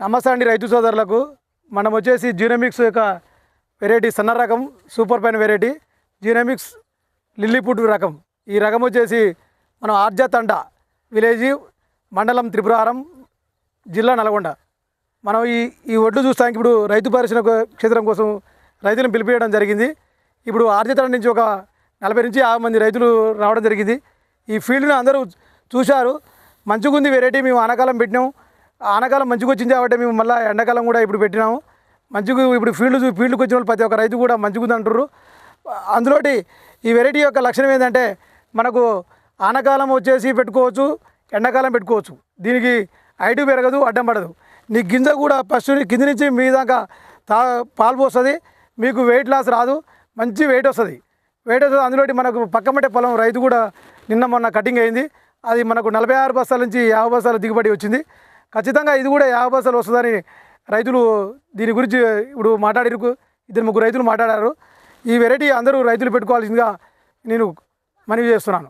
నమస్తే అండి రైతు సోదరులకు. మనం వచ్చేసి జీనోమిక్స్ యొక్క వెరైటీ సన్న రకం super pine variety genomics Lilliput రకం. ఈ రకం వచ్చేసి మనం ఆర్జతండ విలేజ్ మండలం త్రిపురారం జిల్లా నల్గొండ. మనం ఈ ఒడ్లు చూస్తానికి ఇప్పుడు రైతు పరిశ్రమ క్షేత్రం కోసం రైతులను పిలిపించడం జరిగింది. ఇప్పుడు ఆర్జతండ నుంచి ఒక 40 నుంచి 50 మంది రైతులు రావడం జరిగింది. ఈ ఫీల్డ్ని అందరూ చూశారు. మంచిగా ఉంది వెరైటీ. మేము ఆనకాలం పెట్టినాము. ఆనకాలం మంచిగా వచ్చింది కాబట్టి మేము మళ్ళీ ఎండాకాలం కూడా ఇప్పుడు పెట్టినాము. మంచిగా ఇప్పుడు ఫీల్డ్కి వచ్చిన వాళ్ళు ప్రతి ఒక్క రైతు కూడా మంచిగా ఉంది అంటారు. అందులోటి ఈ వెరైటీ యొక్క లక్షణం ఏంటంటే మనకు ఆనకాలం వచ్చేసి పెట్టుకోవచ్చు, ఎండాకాలం పెట్టుకోవచ్చు. దీనికి హైటు పెరగదు, అడ్డం పడదు. నీ గింజ కూడా ఫస్ట్ కింద నుంచి మీ దాకా పాలు పోస్తుంది. మీకు వెయిట్ లాస్ రాదు, మంచి వెయిట్ వస్తుంది. అందులోటి మనకు పక్కమటే పొలం రైతు కూడా నిన్న మొన్న కటింగ్ అయింది. అది మనకు 46 బస్తాల నుంచి 50 బస్తాల దిగుబడి వచ్చింది. ఖచ్చితంగా ఇది కూడా 50 బస్తాలు వస్తుందని రైతులు దీని గురించి ఇప్పుడు మాట్లాడారు. 2-3 రైతులు మాట్లాడారు. ఈ వెరైటీ అందరూ రైతులు పెట్టుకోవాల్సిందిగా నేను మనవి చేస్తున్నాను.